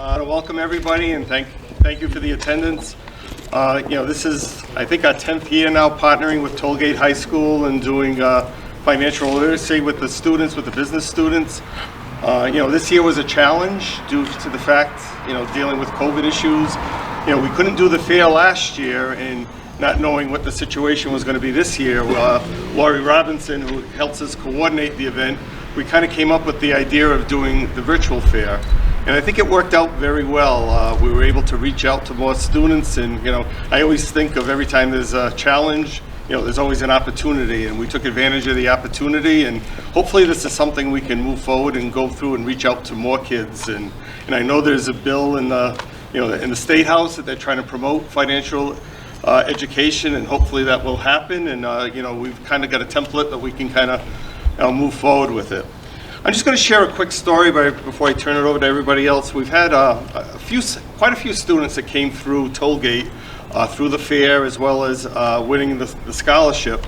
To welcome everybody and thank you for the attendance. This is, I think, our 10th year now partnering with Tollgate High School and doing financial literacy with the students, with the business students. This year was a challenge due to the fact, dealing with COVID issues. We couldn't do the fair last year and not knowing what the situation was going to be this year. Laurie Robinson, who helps us coordinate the event, we kind of came up with the idea of doing the virtual fair. And I think it worked out very well. We were able to reach out to more students, and I always think of every time there's a challenge, there's always an opportunity, and we took advantage of the opportunity, and hopefully this is something we can move forward and go through and reach out to more kids. And I know there's a bill in the State House that they're trying to promote financial education, and hopefully that will happen. And we've kind of got a template that we can kind of move forward with it. I'm just going to share a quick story before I turn it over to everybody else. We've had quite a few students that came through Tollgate through the fair, as well as winning the scholarship,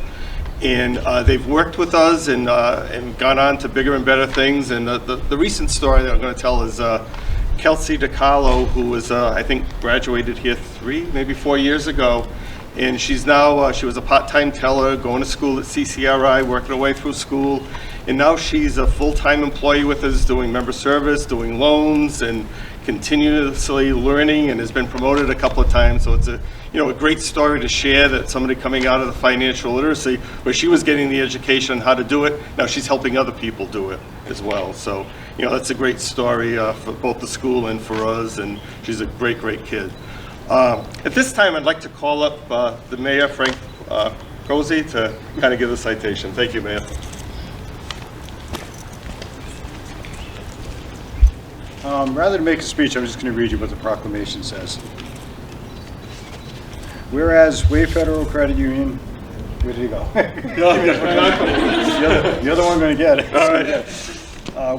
and they've worked with us and gone on to bigger and better things. And the recent story that I'm going to tell is Kelsey DiCarlo, who was I think graduated here 3, maybe 4 years ago, and she's now she was a part-time teller, going to school at CCRI, working her way through school, and now she's a full-time employee with us, doing member service, doing loans, and continuously learning, and has been promoted a couple of times. So it's a great story to share, that somebody coming out of the financial literacy, where she was getting the education on how to do it, now she's helping other people do it as well. So that's a great story for both the school and for us, and she's a great kid. At this time, I'd like to call up the Mayor, Frank Cozy, to kind of give the citation. Thank you, Mayor. Rather than make a speech, I'm just going to read you what the proclamation says. Whereas Wave Federal Credit Union, where did he go? the other one going to get it. All right.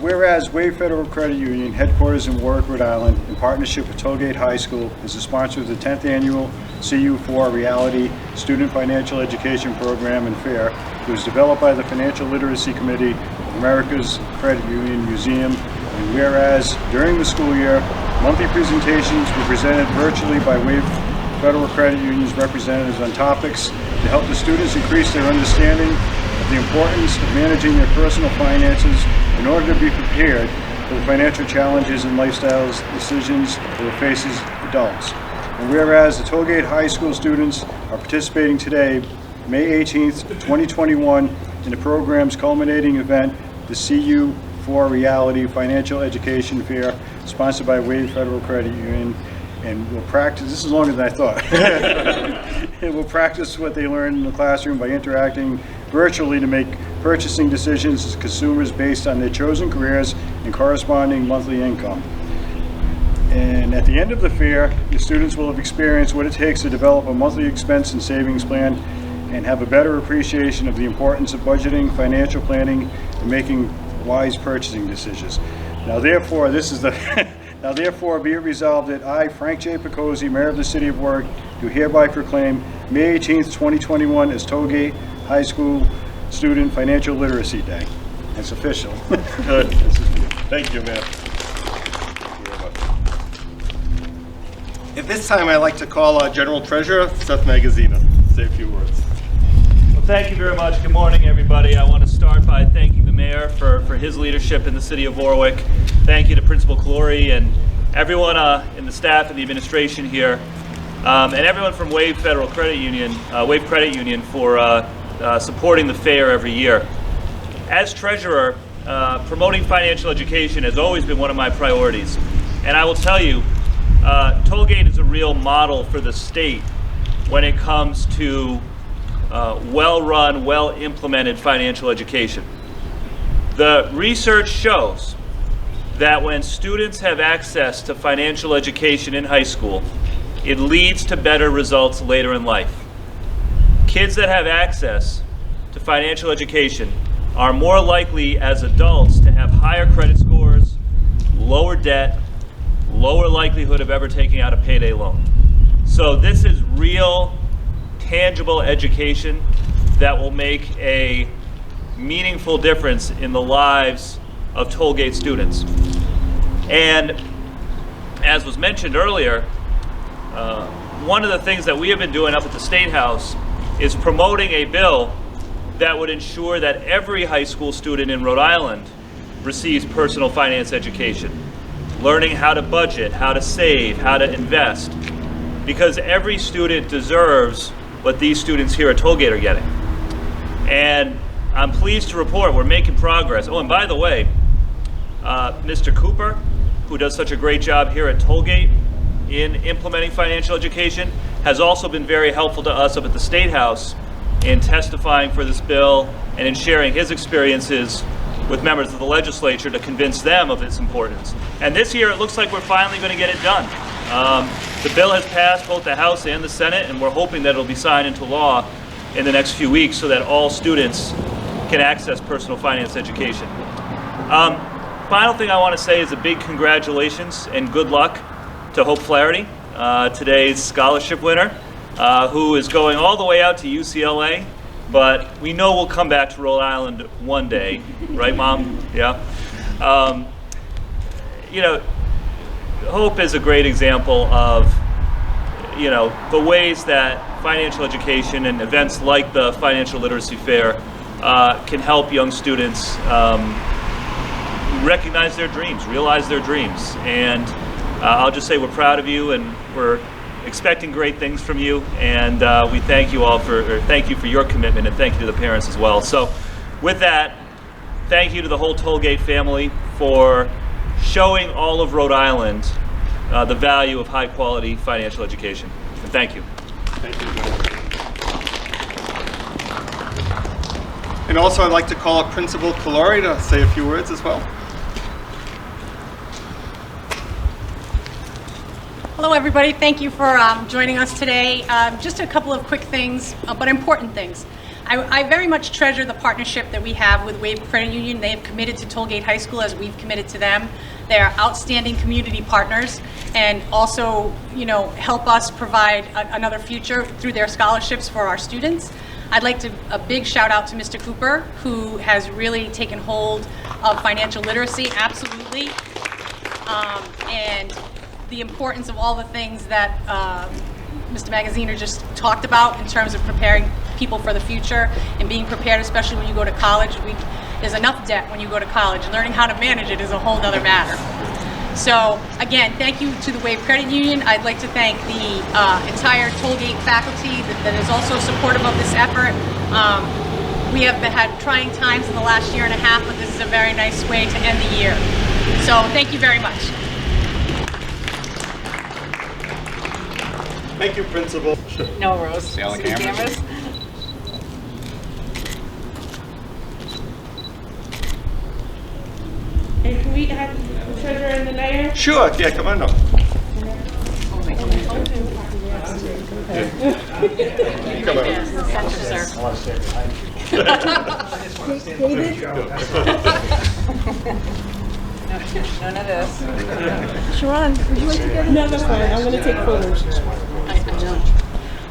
Whereas Wave Federal Credit Union, headquarters in Warwick, Rhode Island, in partnership with Tollgate High School, is the sponsor of the 10th annual CU4 Reality Student Financial Education Program and Fair. It was developed by the Financial Literacy Committee of America's Credit Union Museum. And whereas during the school year, monthly presentations were presented virtually by Wave Federal Credit Union's representatives on topics to help the students increase their understanding of the importance of managing their personal finances in order to be prepared for the financial challenges and lifestyle decisions that will face adults. And whereas the Tollgate High School students are participating today, May 18th, 2021, in the program's culminating event, the CU4 Reality Financial Education Fair, sponsored by Wave Federal Credit Union, and we'll practice, this is longer than I thought, and we'll practice what they learn in the classroom by interacting virtually to make purchasing decisions as consumers based on their chosen careers and corresponding monthly income. And at the end of the fair, the students will have experienced what it takes to develop a monthly expense and savings plan and have a better appreciation of the importance of budgeting, financial planning, and making wise purchasing decisions. Now therefore, now therefore be it resolved that I, Frank J. Picozzi, Mayor of the City of Warwick, do hereby proclaim May 18th, 2021 as Tollgate High School Student Financial Literacy Day. It's official. Good. Thank you, Mayor. At this time, I'd like to call our General Treasurer, Seth Magaziner, to say a few words. Well, thank you very much. Good morning, everybody. I want to start by thanking the Mayor for his leadership in the City of Warwick. Thank you to Principal Clory and everyone in the staff and the administration here, and everyone from Wave Federal Credit Union, Wave Credit Union, for supporting the fair every year. As Treasurer, promoting financial education has always been one of my priorities, and I will tell you, Tollgate is a real model for the state when it comes to well-run, well-implemented financial education. The research shows that when students have access to financial education in high school, it leads to better results later in life. Kids that have access to financial education are more likely as adults to have higher credit scores, lower debt, lower likelihood of ever taking out a payday loan. So this is real, tangible education that will make a meaningful difference in the lives of Tollgate students. And as was mentioned earlier, one of the things that we have been doing up at the State House is promoting a bill that would ensure that every high school student in Rhode Island receives personal finance education, learning how to budget, how to save, how to invest, because every student deserves what these students here at Tollgate are getting. And I'm pleased to report we're making progress. Oh, and by the way, Mr. Cooper, who does such a great job here at Tollgate in implementing financial education, has also been very helpful to us up at the State House in testifying for this bill and in sharing his experiences with members of the legislature to convince them of its importance. And this year it looks like we're finally going to get it done. The bill has passed both the House and the Senate, and we're hoping that it'll be signed into law in the next few weeks so that all students can access personal finance education. Final thing I want to say is a big congratulations and good luck to Hope Flaherty, today's scholarship winner, who is going all the way out to UCLA, but we know we'll come back to Rhode Island one day, right, Mom? Yeah. You know, Hope is a great example of, you know, the ways that financial education and events like the Financial Literacy Fair can help young students recognize their dreams, realize their dreams. And I'll just say we're proud of you, and we're expecting great things from you, and we thank you all thank you for your commitment, and thank you to the parents as well. So with that, thank you to the whole Tollgate family for showing all of Rhode Island the value of high quality financial education. And thank you. Thank you. And also I'd like to call up Principal Calori to say a few words as well. Hello, everybody. Thank you for joining us today. Just a couple of quick things, but important things. I very much treasure the partnership that we have with Warwick Credit Union. They have committed to Tollgate High School as we've committed to them. They are outstanding community partners, and also, you know, help us provide another future through their scholarships for our students. I'd like to a big shout out to Mr. Cooper, who has really taken hold of financial literacy, absolutely, and the importance of all the things that Mr. Magaziner just talked about in terms of preparing people for the future and being prepared, especially when you go to college. There's enough debt when you go to college. Learning how to manage it is a whole nother matter. So again, thank you to the Warwick Credit Union. I'd like to thank the entire Tollgate faculty that is also supportive of this effort. We have had trying times in the last year and a half, but this is a very nice way to end the year. So thank you very much. Thank you, Principal. No, Rose. See all the cameras? And can we have the treasurer and the mayor? Sure, yeah, come on up. Come on up. None of this. Sharon, would you like to get it? No, that's fine. I'm going to take photos. I know.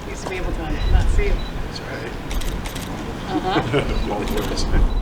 Used to be able to not see you. That's right.